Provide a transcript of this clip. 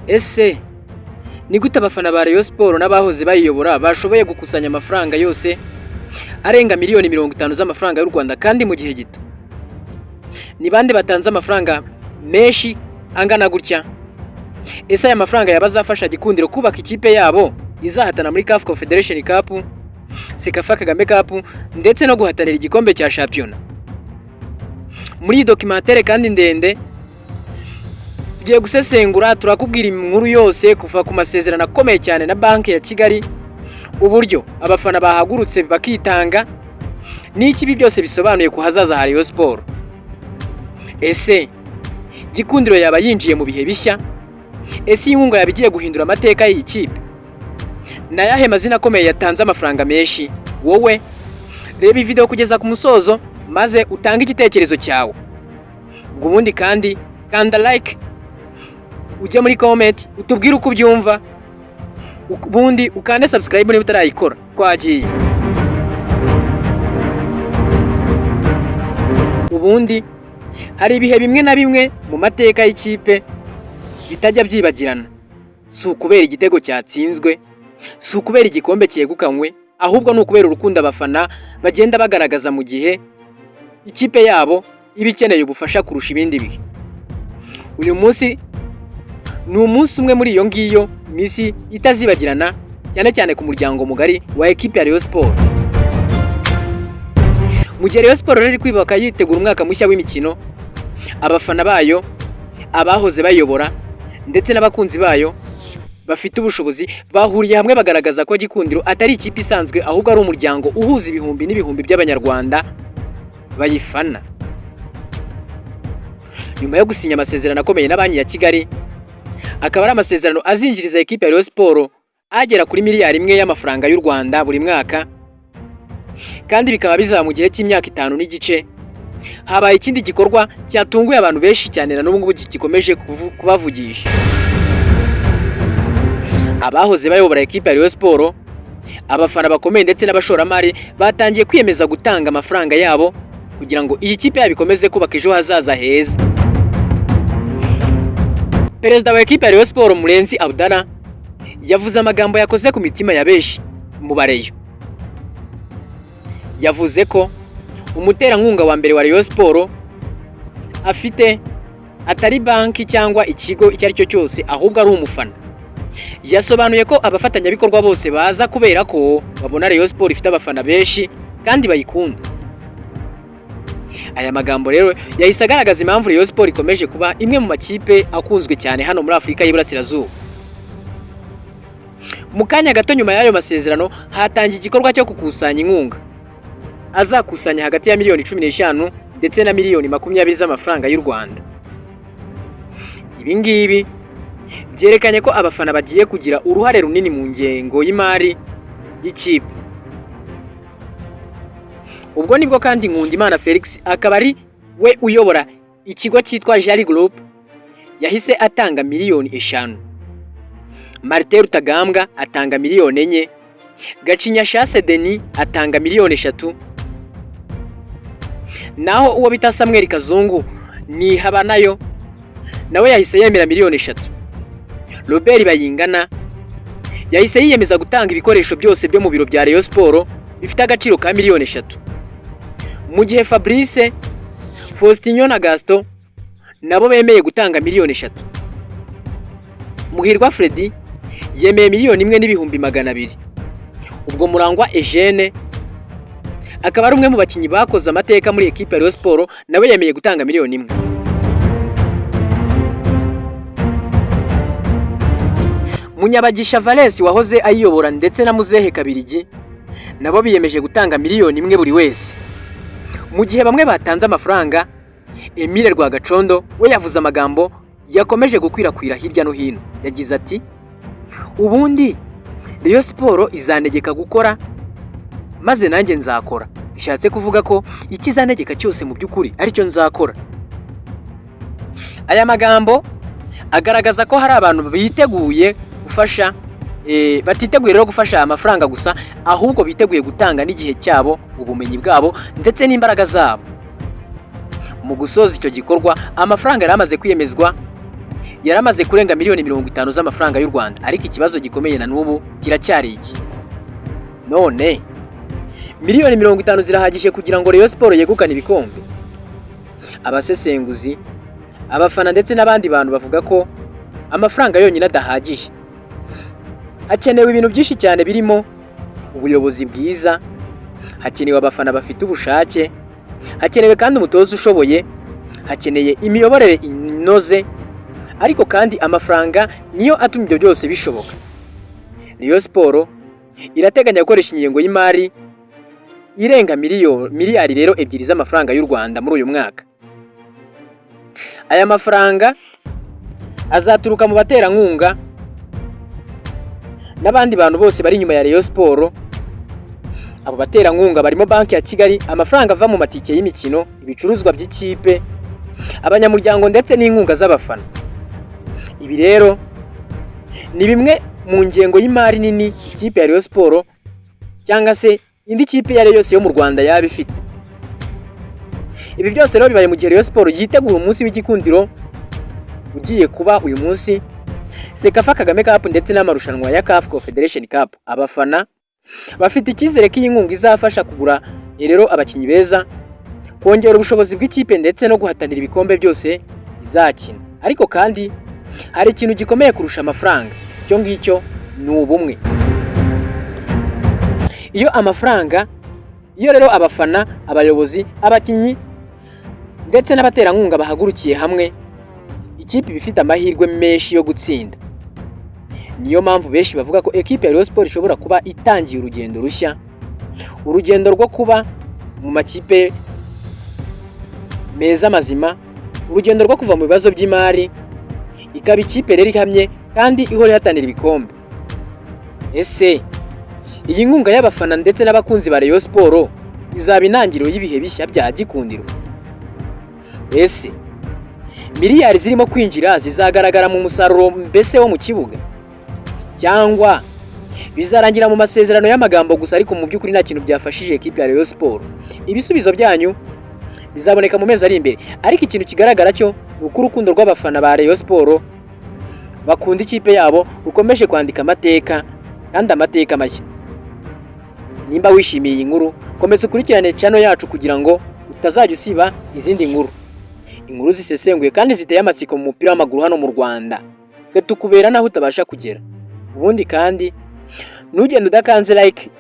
Ese ni gute abafana ba Rayon Sport n'abahoze bayiyobora bashoboye gukusanya amafaranga yose arenga miliyoni 50 z'amafaranga y'u Rwanda kandi mu gihe gito? Ni bande batanze amafaranga menshi angana gutya? Ese aya mafaranga yabazafasha Gikundiro kubaka ikipe yabo izahatana muri CAF Confederation Cup, Sekafa Kagame Cup ndetse no guhatanira igikombe cya Champions? Muri documentaire kandi ndende tugiye gusesengura, turakubwira inkuru yose kuva ku masezerano akomeye cyane na banki ya Kigali, uburyo abafana bahagurutse bakitanga, n'iki ibi byose bisobanuye ku hazaza ha Rayon Sport. Ese Gikundiro yaba yinjiye mu bihe bishya? Ese inkunga yabigiye guhindura amateka y'iyi kipe? Na yahe mazina akomeye yatanze amafaranga menshi? Wowe reba video kugeza ku musozo maze utange igitekerezo cyawe. Ubundi kandi kanda like, ujye muri comment utubwire uko ubyumva, ubundi ukande subscribe niba utarayikora. Twagiye. Ubundi hari ibihe bimwe na bimwe mu mateka y'ikipe bitajya byibagirana. Si ukubera igitego cyatsinzwe, si ukubera igikombe cyegukanywe, ahubwo ni ukubera urukundo abafana bagenda bagaragaza mu gihe ikipe yabo iba ikeneye ubufasha kurusha ibindi bihe. Uyu munsi ni umunsi umwe muri iyo ngiyo misi itazibagirana, cyane cyane ku muryango mugari wa ekipe ya Rayon Sport. Mu gihe Rayon Sport riri kwibaka yitegura umwaka mushya w'imikino, abafana bayo, abahoze bayobora ndetse n'abakunzi bayo bafite ubushobozi bahuriye hamwe bagaragaza ko Gikundiro atari ikipe isanzwe, ahubwo ari umuryango uhuza ibihumbi n'ibihumbi by'abanyarwanda bayifana. Nyuma yo gusinya amasezerano akomeye na banki ya Kigali, akaba ari amasezerano azinjiriza ekipe ya Rayon Sport agera kuri miliyari 1 y'amafaranga y'u Rwanda buri mwaka, kandi bikaba bizaba mu gihe cy'imyaka 5 n'igice. Habaye ikindi gikorwa cyatunguye abantu benshi cyane na n'ubu ngubu gikomeje kubavugisha. Abahoze bayobora ekipe ya Rayon Sport, abafana bakomeye ndetse n'abashoramari batangiye kwiyemeza gutanga amafaranga yabo kugira ngo iyi kipe yabikomeze kubaka ejo hazaza heza. Perezida wa ekipe ya Rayon Sport Murenzi Abdallah yavuze amagambo yakoze ku mitima ya benshi mu bareyo. Yavuze ko umuterankunga wa mbere wa Rayon Sport afite atari banki cyangwa ikigo icyo ari cyo cyose, ahubwo ari umufana. Yasobanuye ko abafatanyabikorwa bose baza kubera ko babona Rayon Sport ifite abafana benshi kandi bayikunda. Aya magambo rero yahise agaragaza impamvu Rayon Sport ikomeje kuba imwe mu makipe akunzwe cyane hano muri Afurika y'Iburasirazuba. Mu kanya gato nyuma y'ayo masezerano hatangiye igikorwa cyo gukusanya inkunga azakusanya hagati ya miliyoni 15 ndetse na miliyoni 20 z'amafaranga y'u Rwanda. Ibi ngibi byerekanye ko abafana bagiye kugira uruhare runini mu ngengo y'imari y'ikipe. Ubwo nibwo kandi Nkundimana Felix akaba ari we uyobora ikigo cyitwa Jali Group yahise atanga miliyoni 5. Martin Rutagambwa atanga miliyoni 4, Gacinya Chance Denis atanga miliyoni 3, naho uwo bita Samuel Kazungu ni Habanayo nawe yahise yemera miliyoni 3. Robert Bayingana yahise yiyemeza gutanga ibikoresho byose byo mu biro bya Rayon Sport bifite agaciro ka miliyoni 3. Mu gihe Fabrice, Faustinho na Gaston nabo bemeye gutanga miliyoni 3. Muhirwa Freddy yemeye miliyoni 1 n'ibihumbi 200. Ubwo Murangwa Eugene akaba ari umwe mu bakinyi bakoze amateka muri ekipe ya Rayon Sport, nawe yemeye gutanga miliyoni 1. Munyabagisha Valence wahoze ayiyobora ndetse na Muzehe Kabirigi nabo biyemeje gutanga miliyoni 1 buri wese. Mu gihe bamwe batanze amafaranga, Emile Rwagacondo we yavuze amagambo yakomeje gukwirakwira hirya no hino. Yagize ati: "Ubundi Rayon Sport izanegeka gukora maze nanjye nzakora." Bishatse kuvuga ko ikizanegeka cyose mu by'ukuri ari cyo nzakora. Aya magambo agaragaza ko hari abantu biteguye gufasha, batiteguye rero gufasha amafaranga gusa, ahubwo biteguye gutanga n'igihe cyabo, ubumenyi bwabo ndetse n'imbaraga zabo. Mu gusoza icyo gikorwa, amafaranga yaramaze kwiyemezwa yaramaze kurenga miliyoni 50 z'amafaranga y'u Rwanda, ariko ikibazo gikomeye na n'ubu kiracyari iki. None miliyoni 50 zirahagije kugira ngo Rayon Sport yegukane ibikombe? Abasesenguzi, abafana ndetse n'abandi bantu bavuga ko amafaranga yonyine adahagije. Hakenewe ibintu byinshi cyane birimo ubuyobozi bwiza, hakenewe abafana bafite ubushake, hakenewe kandi umutoza ushoboye, hakeneye imiyoborere inoze, ariko kandi amafaranga niyo atuma ibyo byose bishoboka. Rayon Sport irateganya gukoresha ingengo y'imari irenga miliyari rero 2 z'amafaranga y'u Rwanda muri uyu mwaka. Aya mafaranga azaturuka mu baterankunga n'abandi bantu bose bari inyuma ya Rayon Sport. Abo baterankunga barimo Banki ya Kigali, amafaranga ava mu matike y'imikino, ibicuruzwa by'ikipe, abanyamuryango ndetse n'inkunga z'abafana. Ibi rero ni bimwe mu ngengo y'imari nini ikipe ya Rayon Sport cyangwa se indi kipe yari yose yo mu Rwanda yaba ifite. Ibi byose rero bibaye mu gihe Rayon Sport yitegura umunsi w'igikundiro ugiye kuba uyu munsi, Sekafa Kagame Cup ndetse n'amarushanwa ya CAF Confederation Cup. Abafana bafite icyizere ko iyi nkunga izafasha kugura rero abakinnyi beza, kongera ubushobozi bw'ikipe ndetse no guhatanira ibikombe byose izakina. Ariko kandi hari ikintu gikomeye kurusha amafaranga, cyo ngicyo ni ubumwe. Iyo rero abafana, abayobozi, abakinnyi ndetse n'abaterankunga bahagurukiye hamwe, ikipe bifite amahirwe menshi yo gutsinda. Niyo mpamvu benshi bavuga ko ekipe ya Rayon Sport ishobora kuba itangiye urugendo rushya, urugendo rwo kuba mu makipe meza mazima, urugendo rwo kuva mu bibazo by'imari, ikaba ikipe rero ihamye kandi ihora ihatanira ibikombe. Ese iyi nkunga y'abafana ndetse n'abakunzi ba Rayon Sport izaba intangiriro y'ibihe bishya bya gikundiro? Ese miliyari zirimo kwinjira zizagaragara mu musaruro mbese wo mu kibuga, cyangwa bizarangira mu masezerano y'amagambo gusa ariko mu by'ukuri nta kintu byafashije ekipe ya Rayon Sport? Ibisubizo byanyu bizaboneka mu mezi ari imbere, ariko ikintu kigaragara cyo ni uko urukundo rw'abafana ba Rayon Sport bakunda ikipe yabo rukomeje kwandika amateka, kandi amateka mashya. Nimba wishimiye iyi nkuru, komeza ukurikirane channel yacu kugira ngo utazajya usiba izindi inkuru zisesenguye kandi ziteye amatsiko mu mupira w'amaguru hano mu Rwanda. Twe tukubera naho utabasha kugera. Ubundi kandi ntugende udakanze like